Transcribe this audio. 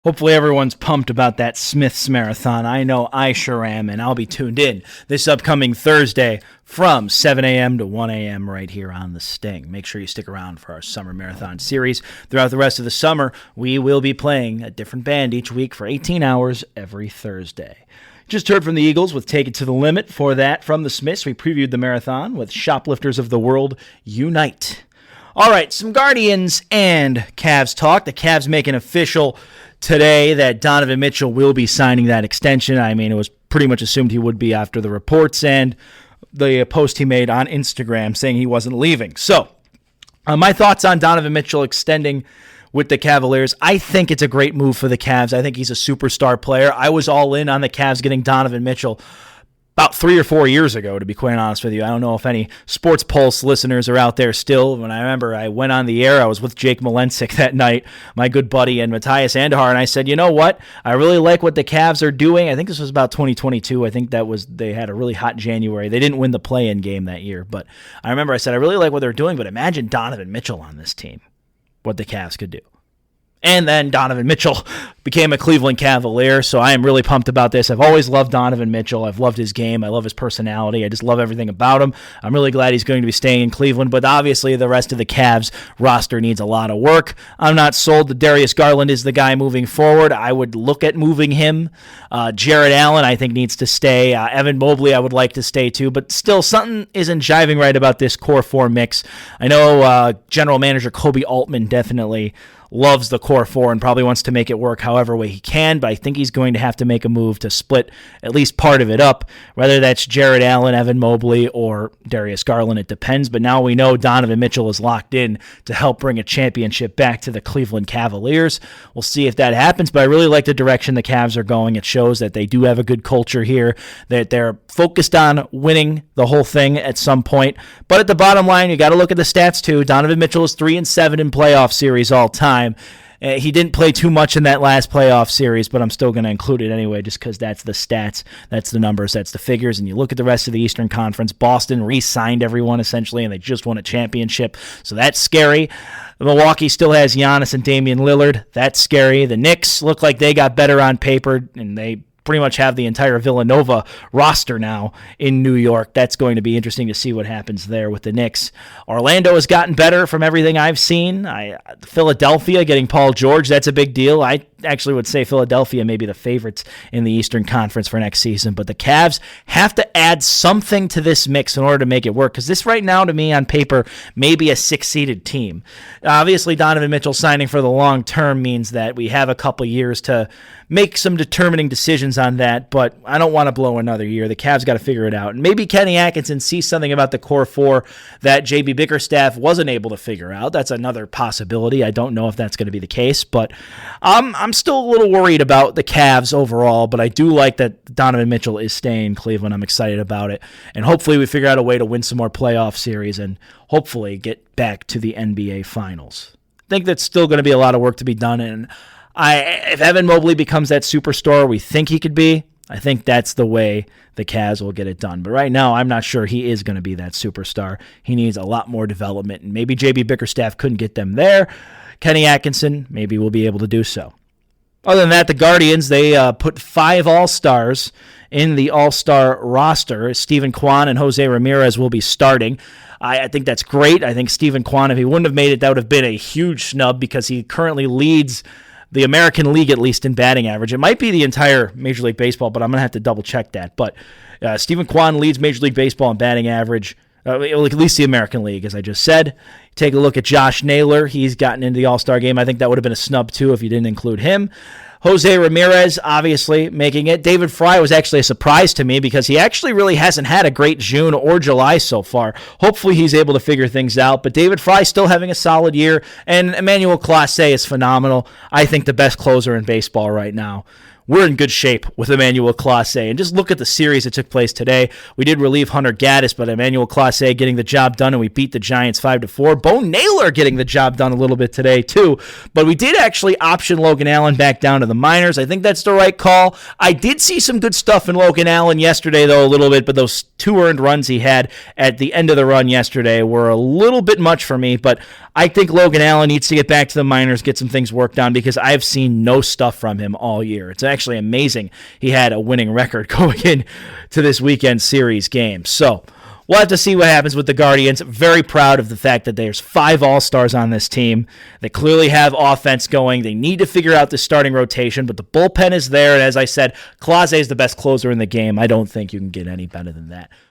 Hopefully everyone's pumped about that Smiths Marathon. I know I sure am, and I'll be tuned in this upcoming Thursday from 7 a.m. to 1 a.m. right here on The Sting. Make sure you stick around for our summer marathon series. Throughout the rest of the summer, we will be playing a different band each week for 18 hours every Thursday. Just heard from the Eagles with Take It to the Limit. For that, from the Smiths, we previewed the marathon with Shoplifters of the World Unite. All right, some Guardians and Cavs talk. The Cavs make an official today that Donovan Mitchell will be signing that extension. I mean, it was pretty much assumed he would be after the reports and the post he made on Instagram saying he wasn't leaving. So, my thoughts on Donovan Mitchell extending with the Cavaliers. I think it's a great move for the Cavs. I think he's a superstar player. I was all in on the Cavs getting Donovan Mitchell about 3 or 4 years ago, to be quite honest with you. I don't know if any Sports Pulse listeners are out there still. When I remember I went on the air, I was with Jake Malencic that night, my good buddy, and Matthias Andahar, and I said, you know what? I really like what the Cavs are doing. I think this was about 2022. I think they had a really hot January. They didn't win the play-in game that year, but I remember I said, I really like what they're doing, but imagine Donovan Mitchell on this team, what the Cavs could do. And then Donovan Mitchell became a Cleveland Cavalier, so I am really pumped about this. I've always loved Donovan Mitchell. I've loved his game. I love his personality. I just love everything about him. I'm really glad he's going to be staying in Cleveland, but obviously the rest of the Cavs roster needs a lot of work. I'm not sold that Darius Garland is the guy moving forward. I would look at moving him. Jared Allen, I think, needs to stay. Evan Mobley, I would like to stay too, but still something isn't jiving right about this core four mix. I know general manager Kobe Altman definitely loves the core four and probably wants to make it work however way he can, but I think he's going to have to make a move to split at least part of it up, whether that's Jared Allen, Evan Mobley, or Darius Garland. It depends, but now we know Donovan Mitchell is locked in to help bring a championship back to the Cleveland Cavaliers. We'll see if that happens, but I really like the direction the Cavs are going. It shows that they do have a good culture here, that they're focused on winning the whole thing at some point, but at the bottom line, you got to look at the stats too. Donovan Mitchell is 3-7 in playoff series all time. He didn't play too much in that last playoff series, but I'm still going to include it anyway just because that's the stats, that's the numbers, that's the figures. And you look at the rest of the Eastern Conference, Boston re-signed everyone essentially, and they just won a championship, so that's scary. Milwaukee still has Giannis and Damian Lillard. That's scary. The Knicks look like they got better on paper, and they pretty much have the entire Villanova roster now in New York. That's going to be interesting to see what happens there with the Knicks. Orlando has gotten better from everything I've seen. Philadelphia getting Paul George, that's a big deal. I actually would say Philadelphia may be the favorites in the Eastern Conference for next season, but the Cavs have to add something to this mix in order to make it work, because this right now to me on paper may be a 6-seeded team. Obviously Donovan Mitchell signing for the long term means that we have a couple years to make some determining decisions on that, but I don't want to blow another year. The Cavs got to figure it out. And maybe Kenny Atkinson sees something about the core four that JB Bickerstaff wasn't able to figure out. That's another possibility. I don't know if that's going to be the case, but I'm still a little worried about the Cavs overall, but I do like that Donovan Mitchell is staying in Cleveland. I'm excited about it. And hopefully we figure out a way to win some more playoff series and hopefully get back to the NBA Finals. I think that's still going to be a lot of work to be done, and if Evan Mobley becomes that superstar we think he could be, I think that's the way the Cavs will get it done. But right now, I'm not sure he is going to be that superstar. He needs a lot more development, and maybe JB Bickerstaff couldn't get them there. Kenny Atkinson maybe will be able to do so. Other than that, the Guardians, they put 5 All-Stars in the All-Star roster. Steven Kwan and Jose Ramirez will be starting. I think that's great. I think Steven Kwan, if he wouldn't have made it, that would have been a huge snub because he currently leads the American League, at least in batting average. It might be the entire Major League Baseball, but I'm going to have to double check that. But Steven Kwan leads Major League Baseball in batting average, at least the American League, as I just said. Take a look at Josh Naylor. He's gotten into the All-Star game. I think that would have been a snub, too, if you didn't include him. Jose Ramirez, obviously, making it. David Fry was actually a surprise to me because he actually really hasn't had a great June or July so far. Hopefully he's able to figure things out, but David Fry still having a solid year, and Emmanuel Clase is phenomenal. I think the best closer in baseball right now. we're in good shape with Emmanuel Clase. And just look at the series that took place today. We did relieve Hunter Gaddis, but Emmanuel Clase getting the job done, and we beat the Giants 5-4. Bo Naylor getting the job done a little bit today, too. But we did actually option Logan Allen back down to the minors. I think that's the right call. I did see some good stuff in Logan Allen yesterday, though, a little bit, but those 2 earned runs he had at the end of the run yesterday were a little bit much for me. But I think Logan Allen needs to get back to the minors, get some things worked on, because I've seen no stuff from him all year. It's actually amazing he had a winning record going into this weekend series game. So we'll have to see what happens with the Guardians. Very proud of the fact that there's 5 All-Stars on this team. They clearly have offense going. They need to figure out the starting rotation, but the bullpen is there. And as I said, Clase is the best closer in the game. I don't think you can get any better than that.